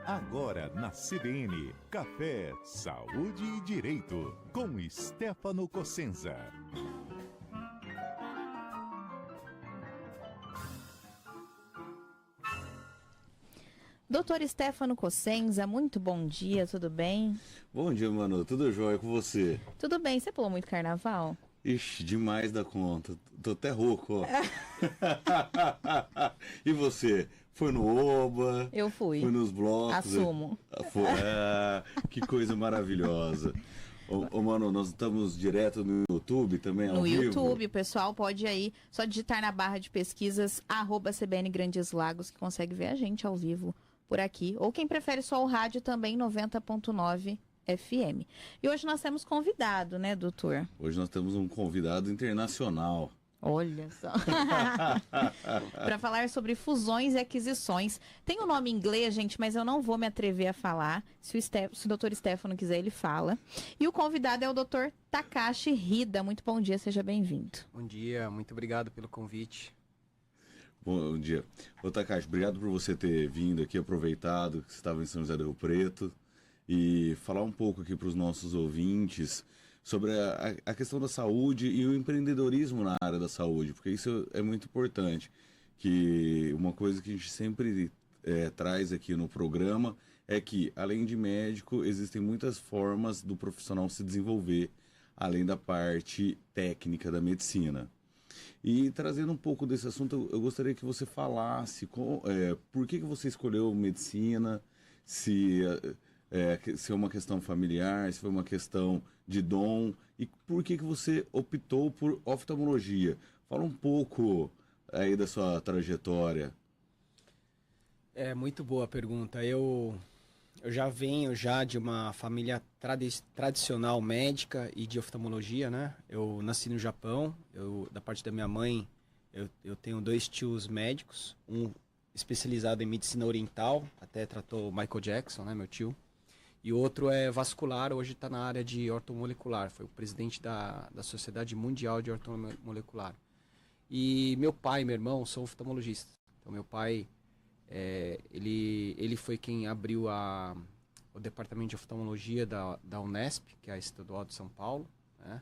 Agora na CBN, Café, Saúde e Direito, com Stefano Cossenza. Doutor Stefano Cossenza, muito bom dia, tudo bem? Bom dia, Manu, tudo jóia com você? Tudo bem, você pulou muito carnaval? Ixi, demais da conta, tô até rouco, ó. E você? Foi no Oba? Eu fui. Foi nos blocos? Assumo. Que coisa maravilhosa. Ô, Manu, nós estamos direto no YouTube também, ao vivo? No YouTube, o pessoal pode aí só digitar na barra de pesquisas @CBN Grandes Lagos, que consegue ver a gente ao vivo por aqui. Ou quem prefere só o rádio também, 90.9 FM. E hoje nós temos convidado, né, doutor? Hoje nós temos um convidado internacional. Olha só. Para falar sobre fusões e aquisições. Tem um nome em inglês, gente, mas eu não vou me atrever a falar. Se o doutor Stefano quiser, ele fala. E o convidado é o doutor Takashi Hida. Muito bom dia, seja bem-vindo. Bom dia, muito obrigado pelo convite. Bom dia. Ô, Takashi, obrigado por você ter vindo aqui, aproveitado que você estava em São José do Rio Preto, e falar um pouco aqui para os nossos ouvintes sobre a questão da saúde e o empreendedorismo na área da saúde, porque isso é muito importante, que uma coisa que a gente sempre traz aqui no programa é que, além de médico, existem muitas formas do profissional se desenvolver, além da parte técnica da medicina. E trazendo um pouco desse assunto, eu gostaria que você falasse por que você escolheu medicina, se é uma questão familiar, se foi uma questão de dom, e por que você optou por oftalmologia. Fala um pouco aí da sua trajetória. É muito boa a pergunta. Eu já venho de uma família tradicional médica e de oftalmologia, né? Eu nasci no Japão, da parte da minha mãe, eu tenho 2 tios médicos, um especializado em medicina oriental, até tratou Michael Jackson, né, meu tio. E o outro é vascular, hoje está na área de ortomolecular, foi o presidente da Sociedade Mundial de Ortomolecular. E meu pai e meu irmão são oftalmologistas. Então meu pai, ele foi quem abriu o departamento de oftalmologia da Unesp, que é a Estadual de São Paulo, né?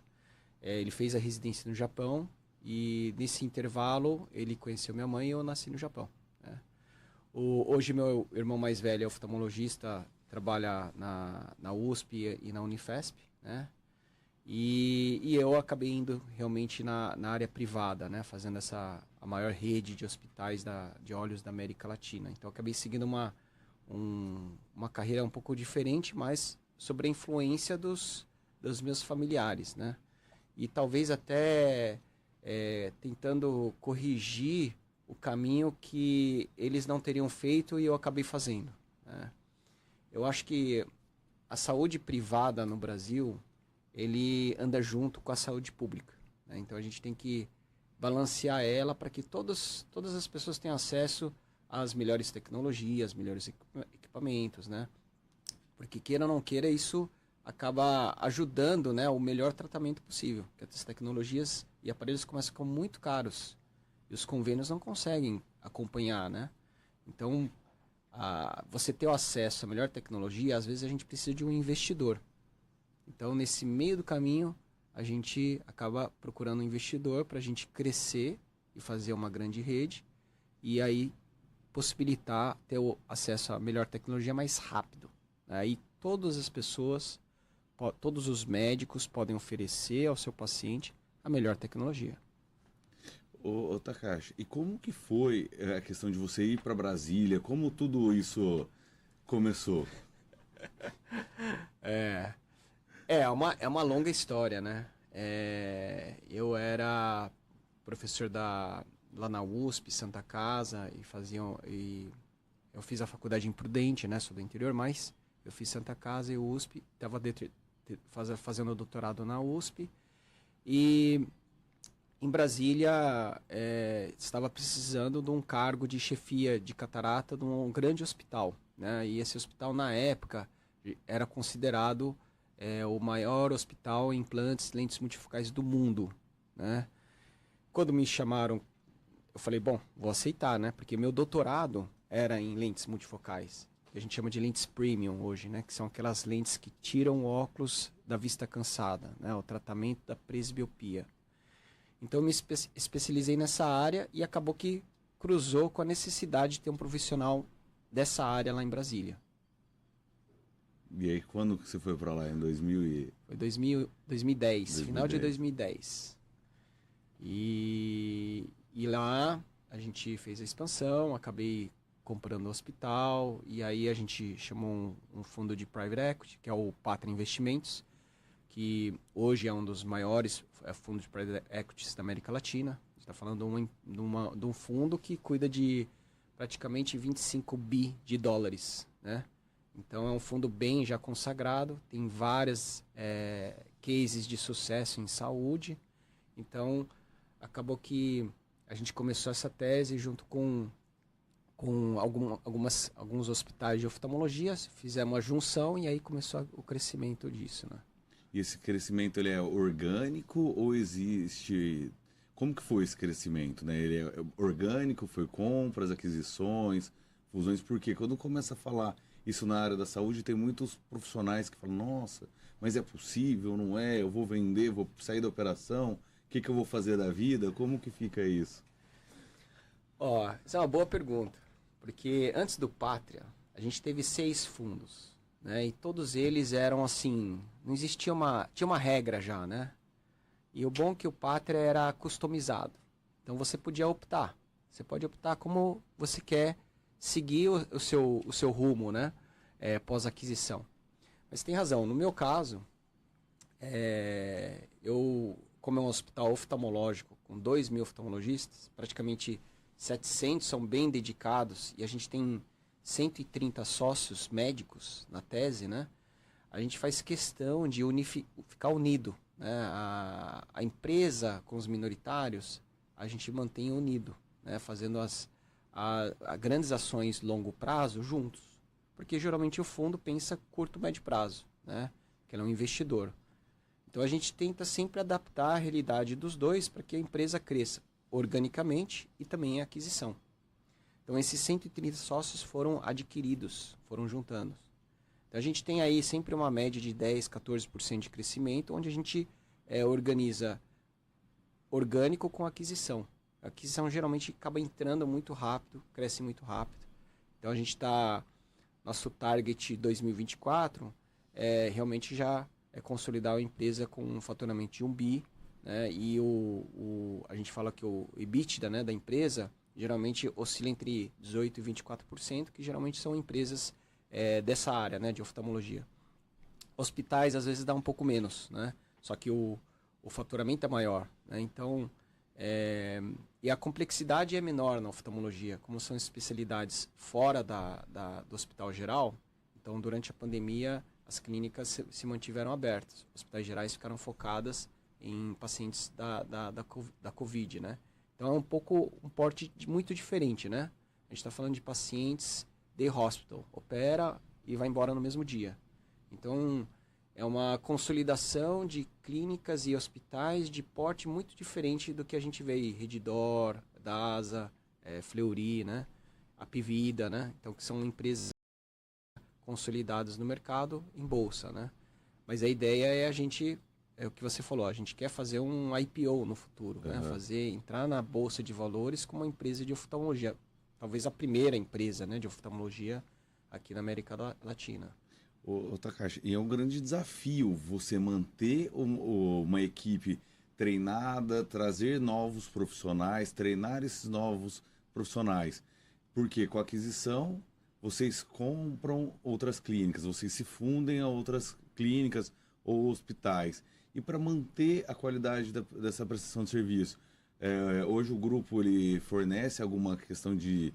Ele fez a residência no Japão e nesse intervalo ele conheceu minha mãe e eu nasci no Japão, né? Hoje meu irmão mais velho é oftalmologista, trabalha na USP e na Unifesp, né? E eu acabei indo realmente na área privada, né? Fazendo a maior rede de hospitais de olhos da América Latina. Então, acabei seguindo uma carreira um pouco diferente, mas sobre a influência dos meus familiares, né? E talvez até tentando corrigir o caminho que eles não teriam feito e eu acabei fazendo, né? Eu acho que a saúde privada no Brasil, ele anda junto com a saúde pública, né? Então a gente tem que balancear ela para que todas as pessoas tenham acesso às melhores tecnologias, melhores equipamentos, né? Porque queira ou não queira, isso acaba ajudando, né, o melhor tratamento possível. Porque as tecnologias e aparelhos começam a ficar muito caros e os convênios não conseguem acompanhar, né? Então, você ter o acesso à melhor tecnologia, às vezes a gente precisa de um investidor. Então, nesse meio do caminho, a gente acaba procurando um investidor para a gente crescer e fazer uma grande rede e aí possibilitar ter o acesso à melhor tecnologia mais rápido. Aí todas as pessoas, todos os médicos podem oferecer ao seu paciente a melhor tecnologia. Ô Takashi, e como que foi a questão de você ir para Brasília? Como tudo isso começou? É uma longa história, né? Eu era professor lá na USP, Santa Casa, e eu fiz a faculdade em Prudente, né? Sou do interior, mas eu fiz Santa Casa e USP, estava fazendo doutorado na USP, e em Brasília estava precisando de um cargo de chefia de catarata de um grande hospital, né? E esse hospital, na época, era considerado o maior hospital em implantes lentes multifocais do mundo, né? Quando me chamaram, eu falei, bom, vou aceitar, né? Porque meu doutorado era em lentes multifocais. que a gente chama de lentes premium hoje, né? Que são aquelas lentes que tiram o óculos da vista cansada, né? O tratamento da presbiopia. Então eu me especializei nessa área e acabou que cruzou com a necessidade de ter um profissional dessa área lá em Brasília. E aí, quando que você foi para lá? Em 2000 e... Foi 2010, final de 2010. E lá a gente fez a expansão, acabei comprando o hospital, e aí a gente chamou um fundo de private equity, que é o Pátria Investimentos, que hoje é um dos maiores fundos de private equity da América Latina. A gente está falando de um fundo que cuida de praticamente 25 bi de dólares, né? Então é um fundo bem já consagrado, tem várias cases de sucesso em saúde. Então acabou que a gente começou essa tese junto com alguns hospitais de oftalmologia, fizemos a junção e aí começou o crescimento disso, né? E esse crescimento, ele é orgânico ou existe... Como que foi esse crescimento, né? Ele é orgânico, foi compras, aquisições, fusões? Porque quando começa a falar isso na área da saúde, tem muitos profissionais que falam, nossa, mas é possível, não é? Eu vou vender, vou sair da operação, o que eu vou fazer da vida? Como que fica isso? Essa é uma boa pergunta, porque antes do Pátria, a gente teve 6 fundos, né? E todos eles eram assim, não existia tinha uma regra já, né? E o bom é que o Pátria era customizado, então você podia optar, você pode optar como você quer seguir o seu rumo, né? Pós-aquisição. Mas tem razão, no meu caso, como é um hospital oftalmológico com 2.000 oftalmologistas, praticamente 700 são bem dedicados e a gente tem 130 sócios médicos na tese, né? A gente faz questão de ficar unido, né? A empresa com os minoritários, a gente mantém unido, né? Fazendo a grandes ações longo prazo juntos. Porque geralmente o fundo pensa curto, médio prazo, né? Que ele é um investidor. Então a gente tenta sempre adaptar a realidade dos dois para que a empresa cresça organicamente e também em aquisição. Então esses 130 sócios foram adquiridos, foram juntando. Então a gente tem aí sempre uma média de 10, 14% de crescimento, onde a gente organiza orgânico com aquisição. A aquisição geralmente acaba entrando muito rápido, cresce muito rápido. Então a gente está... Nosso target 2024 realmente já é consolidar a empresa com um faturamento de 1 bi, né? E a gente fala que o EBITDA, né, da empresa geralmente oscila entre 18% e 24%, que geralmente são empresas dessa área, né, de oftalmologia. Hospitais às vezes dá um pouco menos, né? Só que o faturamento é maior, né? Então... e a complexidade é menor na oftalmologia, como são especialidades fora do hospital geral. Então, durante a pandemia, as clínicas se mantiveram abertas. Os hospitais gerais ficaram focadas em pacientes da Covid, né? Então, é um porte muito diferente, né? A gente está falando de pacientes de hospital, opera e vai embora no mesmo dia. Então, é uma consolidação de clínicas e hospitais de porte muito diferente do que a gente vê aí, Redditor, DASA, Fleury, né? Apivida, né? Então, que são empresas consolidadas no mercado em bolsa, né? Mas a ideia é o que você falou, a gente quer fazer um IPO no futuro, né? Entrar na bolsa de valores como uma empresa de oftalmologia. Talvez a primeira empresa, né, de oftalmologia aqui na América Latina. Takashi, e é um grande desafio você manter uma equipe treinada, trazer novos profissionais, treinar esses novos profissionais. Porque com a aquisição, vocês compram outras clínicas, vocês se fundem a outras clínicas ou hospitais. E para manter a qualidade dessa prestação de serviço, hoje o grupo ele fornece alguma questão de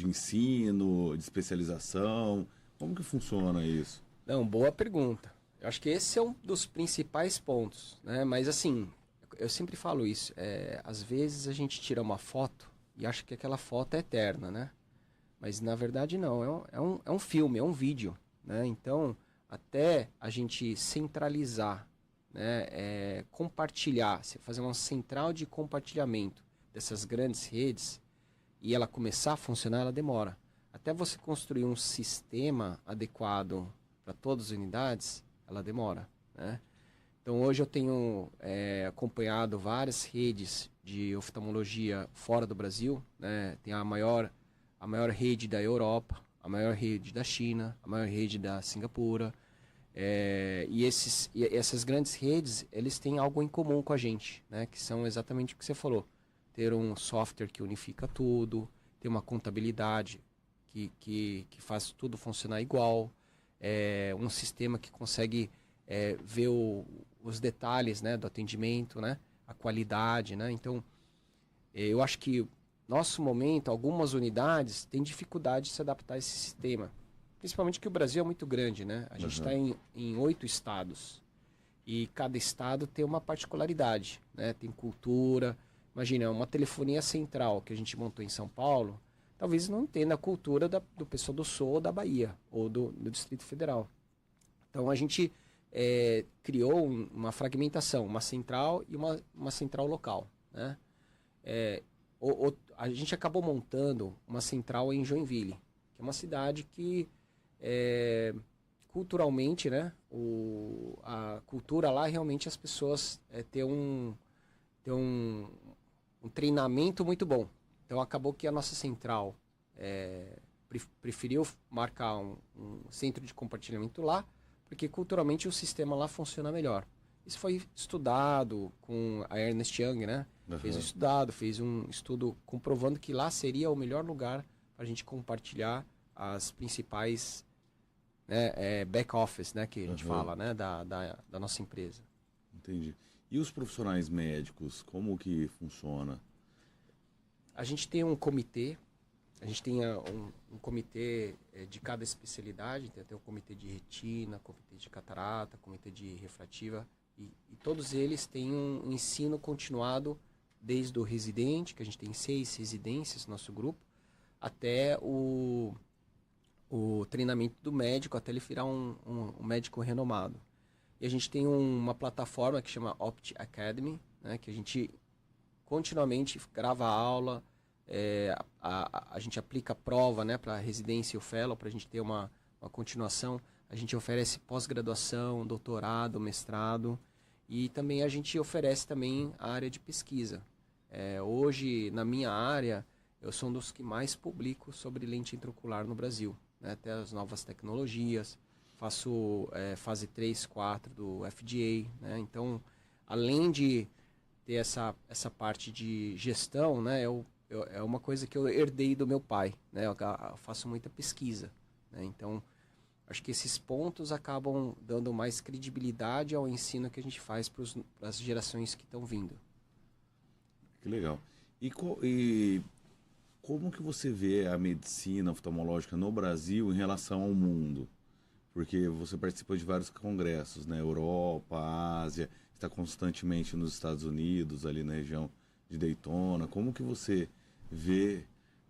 ensino, de especialização? Como que funciona isso? Não, boa pergunta. Eu acho que esse é um dos principais pontos, né? Mas assim, eu sempre falo isso. Às vezes a gente tira uma foto e acha que aquela foto é eterna, né? Mas na verdade não. É um filme, é um vídeo, né? Então, até a gente centralizar, né? Compartilhar, fazer uma central de compartilhamento dessas grandes redes e ela começar a funcionar, ela demora. até você construir um sistema adequado para todas as unidades, ela demora, né? Então hoje eu tenho acompanhado várias redes de oftalmologia fora do Brasil, né? Tem a maior rede da Europa, a maior rede da China, a maior rede da Singapura. E essas grandes redes, eles têm algo em comum com a gente, né? Que são exatamente o que você falou. Ter um software que unifica tudo, ter uma contabilidade que faz tudo funcionar igual, um sistema que consegue ver os detalhes, né, do atendimento, né, a qualidade, né? Então, eu acho que nosso momento, algumas unidades têm dificuldade de se adaptar a esse sistema. Principalmente que o Brasil é muito grande, né? A gente está em 8 estados. E cada estado tem uma particularidade, né? Tem cultura. Imagina, uma telefonia central que a gente montou em São Paulo, talvez não entenda a cultura do pessoal do Sul ou da Bahia, ou do Distrito Federal. Então a gente criou uma fragmentação, uma central e uma central local, né? A gente acabou montando uma central em Joinville, que é uma cidade que culturalmente, né, a cultura lá realmente as pessoas têm um treinamento muito bom. Então acabou que a nossa central preferiu marcar um centro de compartilhamento lá, porque culturalmente o sistema lá funciona melhor. Isso foi estudado com a Ernst Young, né? Fez um estudo comprovando que lá seria o melhor lugar para a gente compartilhar as principais back office, né, que a gente fala, né, da nossa empresa. Entendi. E os profissionais médicos, como que funciona? A gente tem um comitê, a gente tem um comitê de cada especialidade, tem até o comitê de retina, comitê de catarata, comitê de refrativa, e todos eles têm um ensino continuado desde o residente, que a gente tem 6 residências no nosso grupo, até o treinamento do médico, até ele virar um médico renomado. E a gente tem uma plataforma que chama Opt Academy, né, que a gente continuamente grava aula, a gente aplica prova, né, para a residência e o fellow, para a gente ter uma continuação. A gente oferece pós-graduação, doutorado, mestrado, e também a gente oferece também a área de pesquisa. Hoje, na minha área, eu sou um dos que mais publico sobre lente intraocular no Brasil, né, até as novas tecnologias, faço fase 3, 4 do FDA, né, então, além de ter essa parte de gestão, né, é uma coisa que eu herdei do meu pai, né, eu faço muita pesquisa, né, então acho que esses pontos acabam dando mais credibilidade ao ensino que a gente faz para as gerações que estão vindo. Que legal. E como que você vê a medicina oftalmológica no Brasil em relação ao mundo? Porque você participa de vários congressos, né? Europa, Ásia, está constantemente nos Estados Unidos, ali na região de Daytona. Como que você vê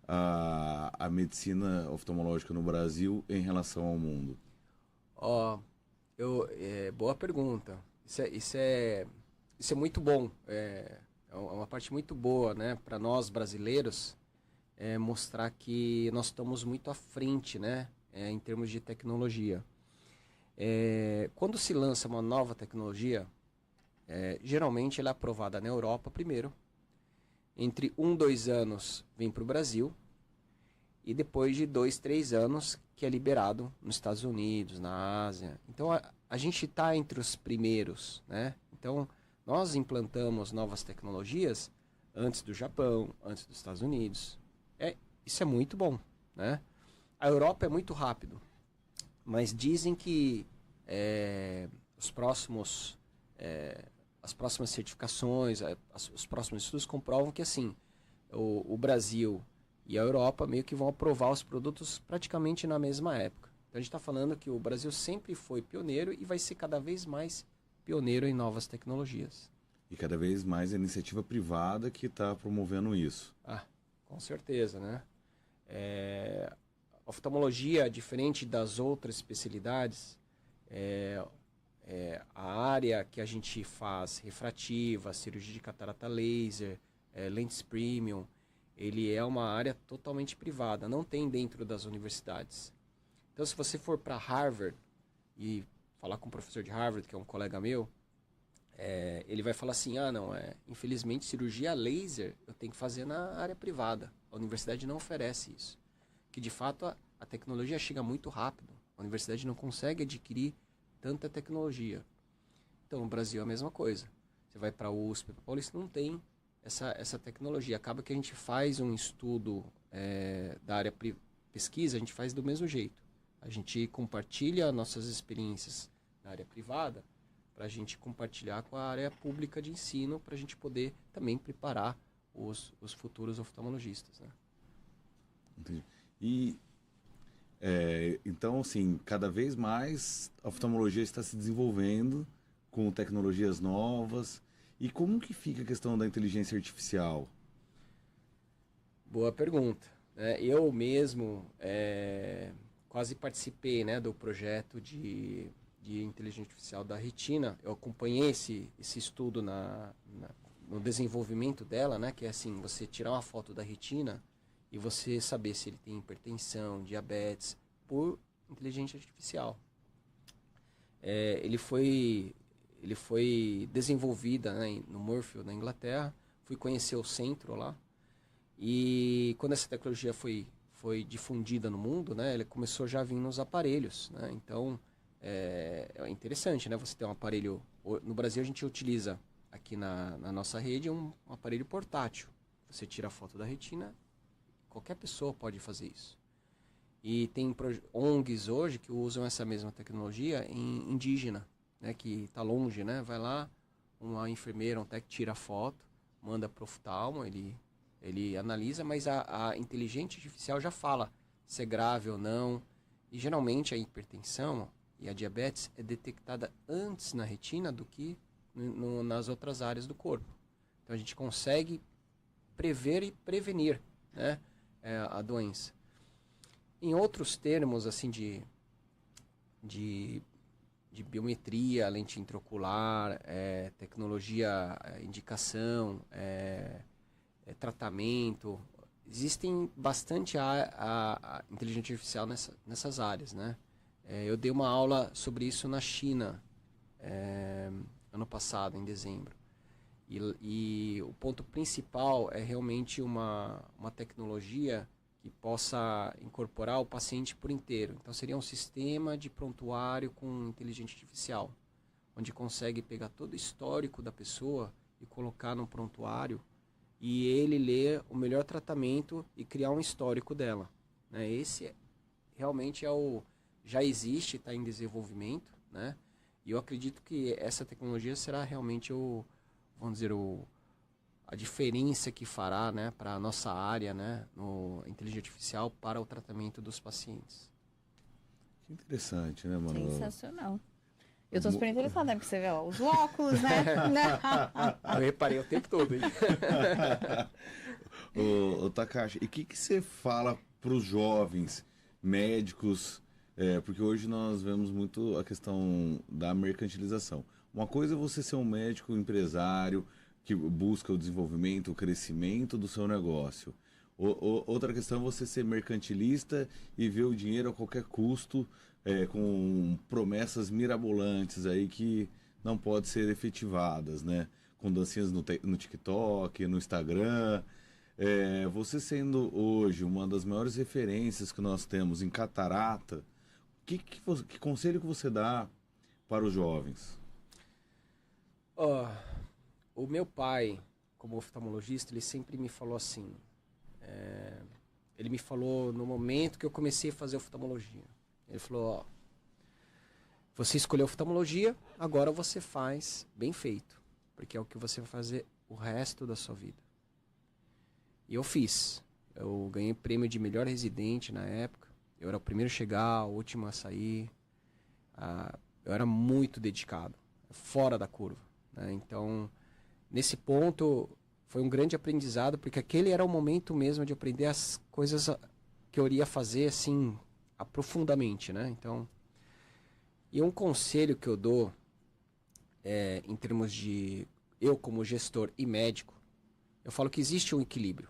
a medicina oftalmológica no Brasil em relação ao mundo? Boa pergunta. Isso é muito bom. É uma parte muito boa, né, para nós brasileiros, mostrar que nós estamos muito à frente, né, em termos de tecnologia. Quando se lança uma nova tecnologia, geralmente ela é aprovada na Europa primeiro, entre 2 anos vem para o Brasil, e depois de 2, 3 anos que é liberado nos Estados Unidos, na Ásia. Então a gente está entre os primeiros, né? Então nós implantamos novas tecnologias antes do Japão, antes dos Estados Unidos. Isso é muito bom, né? A Europa é muito rápido, mas dizem que as próximas certificações, os próximos estudos comprovam que assim, o Brasil e a Europa meio que vão aprovar os produtos praticamente na mesma época. Então a gente está falando que o Brasil sempre foi pioneiro e vai ser cada vez mais pioneiro em novas tecnologias. E cada vez mais a iniciativa privada que está promovendo isso. Com certeza, né? A oftalmologia, diferente das outras especialidades, a área que a gente faz refrativa, cirurgia de catarata laser, lentes premium, ele é uma área totalmente privada, não tem dentro das universidades. Então, se você for para Harvard e falar com um professor de Harvard, que é um colega meu, ele vai falar assim, infelizmente cirurgia laser eu tenho que fazer na área privada. A universidade não oferece isso. Que de fato a tecnologia chega muito rápido. A universidade não consegue adquirir tanta tecnologia. Então, no Brasil é a mesma coisa. Você vai para a USP, para a Paulista, não tem essa tecnologia. Acaba que a gente faz um estudo da área pesquisa, a gente faz do mesmo jeito. A gente compartilha nossas experiências na área privada para a gente compartilhar com a área pública de ensino, para a gente poder também preparar os futuros oftalmologistas, né? Entendi. E, então, assim, cada vez mais a oftalmologia está se desenvolvendo com tecnologias novas. E como que fica a questão da inteligência artificial? Boa pergunta. Eu mesmo quase participei, né, do projeto de inteligência artificial da retina. Eu acompanhei esse estudo no desenvolvimento dela, né, que é assim, você tirar uma foto da retina e você saber se ele tem hipertensão, diabetes, por inteligência artificial. Ele foi desenvolvida, né, no Moorfield, na Inglaterra. Fui conhecer o centro lá. E quando essa tecnologia foi difundida no mundo, né, ele começou já a vir nos aparelhos, né? Então, é interessante, né? Você tem um aparelho... No Brasil, a gente utiliza aqui na nossa rede um aparelho portátil. Você tira a foto da retina, qualquer pessoa pode fazer isso. E tem ONGs hoje que usam essa mesma tecnologia em indígena, né, que está longe, né? Vai lá, uma enfermeira, um técnico tira a foto, manda para o oftalmo, ele analisa, mas a inteligência artificial já fala se é grave ou não. E geralmente a hipertensão e a diabetes é detectada antes na retina do que nas outras áreas do corpo. Então a gente consegue prever e prevenir, né, a doença. Em outros termos, assim, de biometria, lente intraocular, tecnologia, indicação, tratamento, existem bastante a inteligência artificial nessas áreas, né? Eu dei uma aula sobre isso na China, ano passado, em dezembro. E o ponto principal é realmente uma tecnologia que possa incorporar o paciente por inteiro. Então seria um sistema de prontuário com inteligência artificial, onde consegue pegar todo o histórico da pessoa e colocar no prontuário e ele ler o melhor tratamento e criar um histórico dela, né? Esse realmente já existe, está em desenvolvimento, né? E eu acredito que essa tecnologia será realmente a diferença que fará, né, para a nossa área, né, no inteligência artificial para o tratamento dos pacientes. Que interessante, né, Manoel? Sensacional. Eu tô super interessada, né? Porque você vê, ó, os óculos, né? Eu reparei o tempo todo, hein? Ô, Takashi, e o que você fala para os jovens médicos? Porque hoje nós vemos muito a questão da mercantilização. Uma coisa é você ser um médico empresário que busca o desenvolvimento, o crescimento do seu negócio. Outra questão é você ser mercantilista e ver o dinheiro a qualquer custo, com promessas mirabolantes aí que não podem ser efetivadas, né? Com dancinhas no TikTok, no Instagram. Você sendo hoje uma das maiores referências que nós temos em catarata, que conselho que você dá para os jovens? O meu pai, como oftalmologista, ele sempre me falou assim, ele me falou no momento que eu comecei a fazer oftalmologia. Ele falou, você escolheu oftalmologia, agora você faz bem feito, porque é o que você vai fazer o resto da sua vida. E eu fiz. Eu ganhei prêmio de melhor residente na época. Eu era o primeiro a chegar, o último a sair. Eu era muito dedicado, fora da curva, né? Então, nesse ponto, foi um grande aprendizado, porque aquele era o momento mesmo de aprender as coisas que eu iria fazer, assim, aprofundadamente, né? Então, e um conselho que eu dou, em termos de eu como gestor e médico, eu falo que existe um equilíbrio.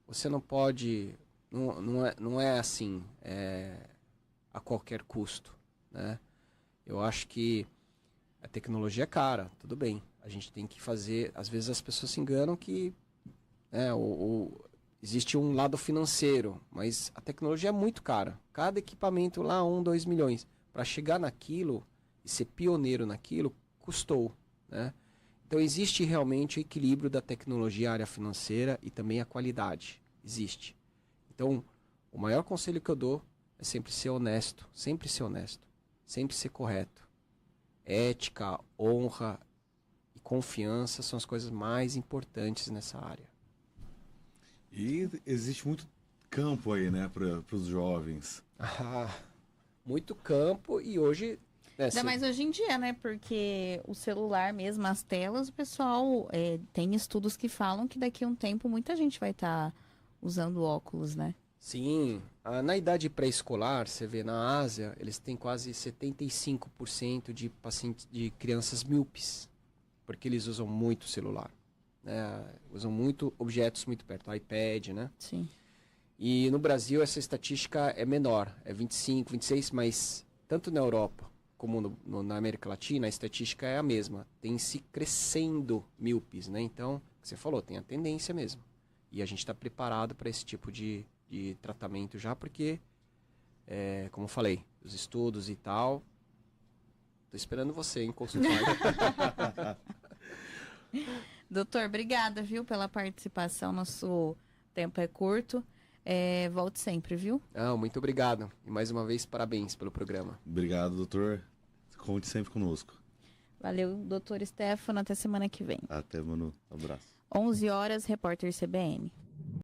você não pode, não é assim, a qualquer custo, né? Eu acho que a tecnologia é cara, tudo bem. A gente tem que fazer, às vezes as pessoas se enganam que existe um lado financeiro, mas a tecnologia é muito cara. Cada equipamento lá, 1, 2 milhões. Para chegar naquilo e ser pioneiro naquilo, custou, né? Então existe realmente o equilíbrio da tecnologia, a área financeira e também a qualidade. Existe. Então, o maior conselho que eu dou é sempre ser honesto, sempre ser correto. Ética, honra e confiança são as coisas mais importantes nessa área. E existe muito campo aí, né, para os jovens. Muito campo e hoje... Ainda mais hoje em dia, né? Porque o celular mesmo, as telas, o pessoal tem estudos que falam que daqui a um tempo muita gente vai estar usando óculos, né? Sim, na idade pré-escolar, você vê na Ásia, eles têm quase 75% de pacientes, de crianças míopes, porque eles usam muito celular, né? Usam muito objetos muito perto, iPad, né? Sim. E no Brasil essa estatística é menor, é 25, 26, mas tanto na Europa como na América Latina a estatística é a mesma, tem se crescendo míopes, né? Então, o que você falou, tem a tendência mesmo. E a gente está preparado para esse tipo de tratamento já, porque, como eu falei, os estudos e tal. Tô esperando você, hein, consultar. Doutor, obrigada, viu, pela participação. Nosso tempo é curto. Volte sempre, viu? Muito obrigado. E mais uma vez, parabéns pelo programa. Obrigado, doutor. Conte sempre conosco. Valeu, doutor Stefano. Até semana que vem. Até, Manu. Um abraço. 11 horas, repórter CBN.